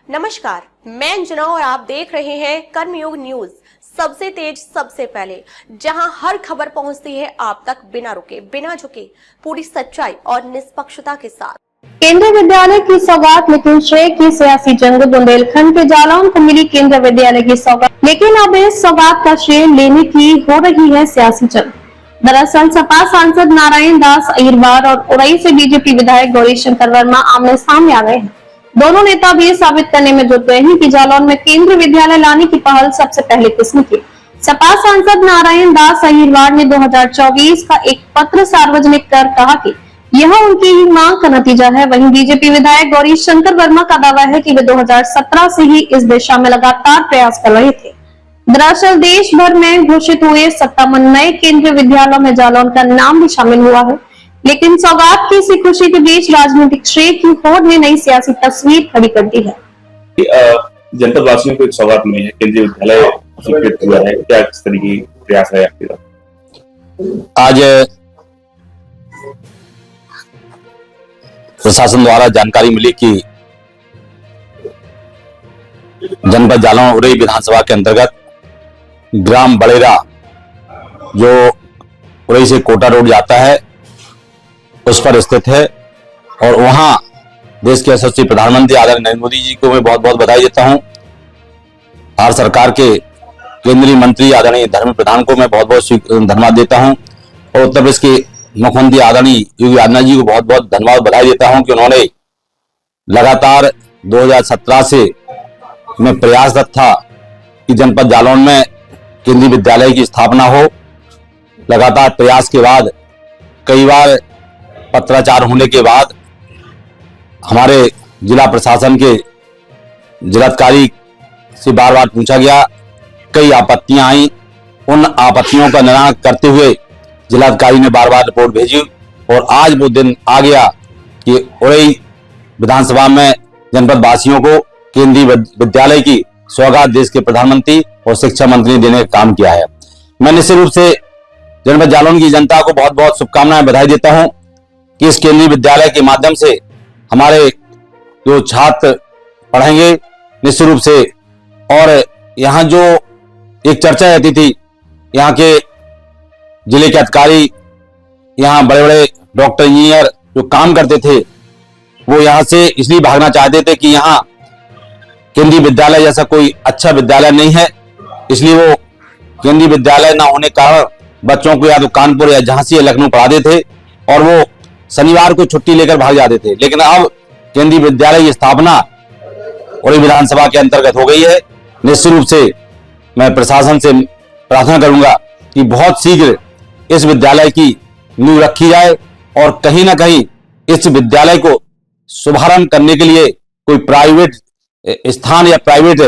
नमस्कार, मैं अंजना और आप देख रहे हैं कर्मयोग न्यूज। सबसे तेज सबसे पहले, जहां हर खबर पहुंचती है आप तक बिना रुके बिना झुके, पूरी सच्चाई और निष्पक्षता के साथ। केंद्रीय विद्यालय की सौगात, लेकिन श्रेय की सियासी जंग। बुंदेलखंड के जालौन को मिली केंद्रीय विद्यालय की सौगात, लेकिन अब इस सौगात का श्रेय लेने की हो रही है सियासी जंग। दरअसल सपा सांसद नारायण दास अहिरवार और उरई से बीजेपी विधायक गौरीशंकर वर्मा आमने सामने आ गए हैं। दोनों नेता भी साबित करने में जुट गए हैं कि जालौन में केंद्रीय विद्यालय लाने की पहल सबसे पहले किसने की। सपा सांसद नारायण दास अहिरवार ने 2024 का एक पत्र सार्वजनिक कर कहा कि यह उनकी ही मांग का नतीजा है। वहीं बीजेपी विधायक गौरीशंकर वर्मा का दावा है कि वे 2017 से ही इस दिशा में लगातार प्रयास कर रहे थे। दरअसल देश भर में घोषित हुए 57 नए केंद्रीय विद्यालयों में जालौन का नाम भी शामिल हुआ है, लेकिन सौगात की इसी खुशी के बीच राजनीतिक श्रेय की होड़ ने नई सियासी तस्वीर खड़ी कर दी है। जनपद वासियों को एक सौगात मिली है, केंद्रीय विद्यालय स्वीकृत हुआ है, क्या किस तरीके की प्रयास है आपके? आज प्रशासन द्वारा जानकारी मिली कि जनपद जालौन उरई विधानसभा के अंतर्गत ग्राम बड़ेरा, जो उरई से कोटा रोड जाता है, उस पर स्थित है। और वहां देश के यशस्वी प्रधानमंत्री आदरणीय नरेंद्र मोदी जी को मैं बहुत बहुत बधाई देता हूं। भारत सरकार के केंद्रीय मंत्री आदरणीय धर्मेंद्र प्रधान को मैं बहुत बहुत धन्यवाद देता हूं और उत्तर प्रदेश के मुख्यमंत्री आदरणीय योगी आदित्यनाथ जी को बहुत बहुत धन्यवाद बधाई देता हूं कि उन्होंने लगातार 2017 से मैं प्रयासरत था कि जनपद जालौन में केंद्रीय विद्यालय की स्थापना हो। लगातार प्रयास के बाद, कई बार पत्राचार होने के बाद हमारे जिला प्रशासन के जिलाधिकारी से बार बार पूछा गया, कई आपत्तियां आई। उन आपत्तियों का निराकरण करते हुए जिलाधिकारी ने बार बार रिपोर्ट भेजी और आज वो दिन आ गया कि उरई विधानसभा में जनपद वासियों को केंद्रीय विद्यालय की सौगात देश के प्रधानमंत्री और शिक्षा मंत्री ने देने का काम किया है। मैं निश्चित रूप से जनपद जालौन की जनता को बहुत बहुत शुभकामनाएं, बधाई देता हूं कि इस केंद्रीय विद्यालय के माध्यम से हमारे जो छात्र पढ़ेंगे निश्चित रूप से। और यहाँ जो एक चर्चा रहती थी, यहाँ के जिले के अधिकारी, यहाँ बड़े बड़े डॉक्टर इंजीनियर जो काम करते थे, वो यहाँ से इसलिए भागना चाहते थे कि यहाँ केंद्रीय विद्यालय जैसा कोई अच्छा विद्यालय नहीं है, इसलिए वो केंद्रीय विद्यालय ना होने के कारण बच्चों को या तो कानपुर या झांसी या लखनऊ पढ़ाते थे और वो शनिवार को छुट्टी लेकर भाग जाते थे। लेकिन अब केंद्रीय विद्यालय की स्थापना उरई विधानसभा के अंतर्गत हो गई है। निश्चित रूप से मैं प्रशासन से प्रार्थना करूंगा कि बहुत शीघ्र इस विद्यालय की नींव रखी जाए और कहीं ना कहीं इस विद्यालय को शुभारंभ करने के लिए कोई प्राइवेट स्थान या प्राइवेट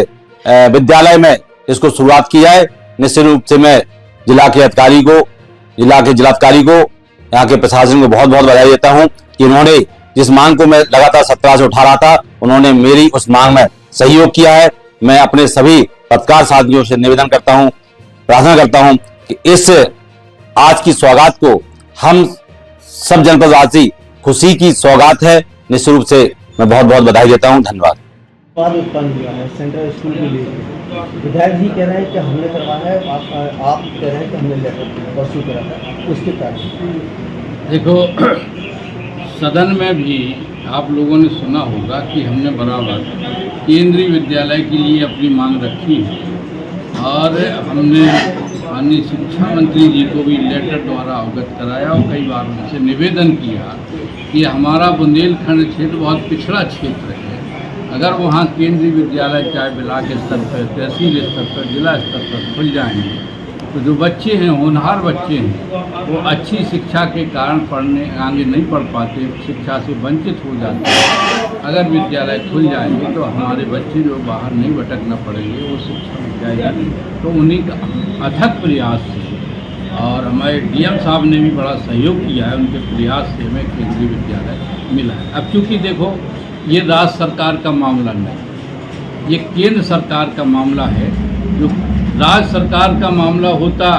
विद्यालय में इसको शुरुआत की जाए। निश्चित रूप से मैं जिला के अधिकारी को, जिला के जिलाधिकारी को, यहाँ के प्रशासन को बहुत बहुत बधाई देता हूँ कि उन्होंने जिस मांग को मैं लगातार 17 से उठा रहा था, उन्होंने मेरी उस मांग में सहयोग किया है। मैं अपने सभी पत्रकार साथियों से निवेदन करता हूँ, प्रार्थना करता हूँ कि इस आज की सौगात को हम सब जनपदवासी खुशी की सौगात है। निश्चित रूप से मैं बहुत बहुत बधाई देता हूँ। धन्यवाद। उत्पन्न हुआ है सेंट्रल स्कूल के लिए, विधायक जी कह रहे हैं कि हमने करवाया है, आप कह रहे हैं कि हमने लेटर परसू करा है, उसके कारण देखो, सदन में भी आप लोगों ने सुना होगा कि हमने बराबर केंद्रीय विद्यालय के लिए अपनी मांग रखी है और हमने माननीय शिक्षा मंत्री जी को भी लेटर द्वारा अवगत कराया और कई बार उनसे निवेदन किया कि हमारा बुंदेलखंड क्षेत्र बहुत पिछड़ा क्षेत्र है। अगर वहाँ केंद्रीय विद्यालय चाहे ब्लॉक स्तर पर, तहसील स्तर पर, जिला स्तर पर खुल जाएंगे तो जो बच्चे हैं, होनहार बच्चे हैं, वो अच्छी शिक्षा के कारण पढ़ने आगे नहीं पढ़ पाते, शिक्षा से वंचित हो जाते हैं। अगर विद्यालय खुल जाएंगे तो हमारे बच्चे जो बाहर नहीं भटकना पड़ेंगे, वो शिक्षा मिल जाएगी। तो उन्हीं का अथक प्रयास से और हमारे डीएम साहब ने भी बड़ा सहयोग किया है, उनके प्रयास से हमें केंद्रीय विद्यालय मिला है। अब क्योंकि देखो, ये राज्य सरकार का मामला नहीं, ये केंद्र सरकार का मामला है। जो राज्य सरकार का मामला होता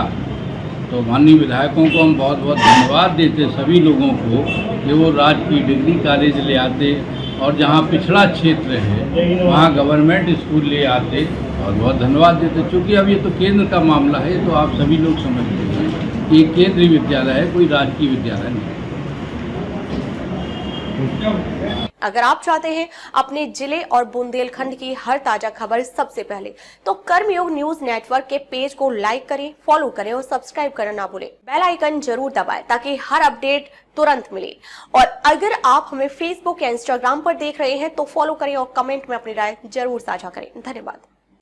तो माननीय विधायकों को हम बहुत बहुत धन्यवाद देते, सभी लोगों को, कि वो राज्य की डिग्री कॉलेज ले आते और जहाँ पिछड़ा क्षेत्र है वहाँ गवर्नमेंट स्कूल ले आते और बहुत धन्यवाद देते। चूँकि अब ये तो केंद्र का मामला है, तो आप सभी लोग समझते हैं कि ये केंद्रीय विद्यालय है, कोई राजकीय विद्यालय नहीं। अगर आप चाहते हैं अपने जिले और बुंदेलखंड की हर ताजा खबर सबसे पहले, तो कर्मयोग न्यूज नेटवर्क के पेज को लाइक करें, फॉलो करें और सब्सक्राइब करना ना भूलें। बेल आइकन जरूर दबाएं ताकि हर अपडेट तुरंत मिले। और अगर आप हमें फेसबुक या इंस्टाग्राम पर देख रहे हैं तो फॉलो करें और कमेंट में अपनी राय जरूर साझा करें। धन्यवाद।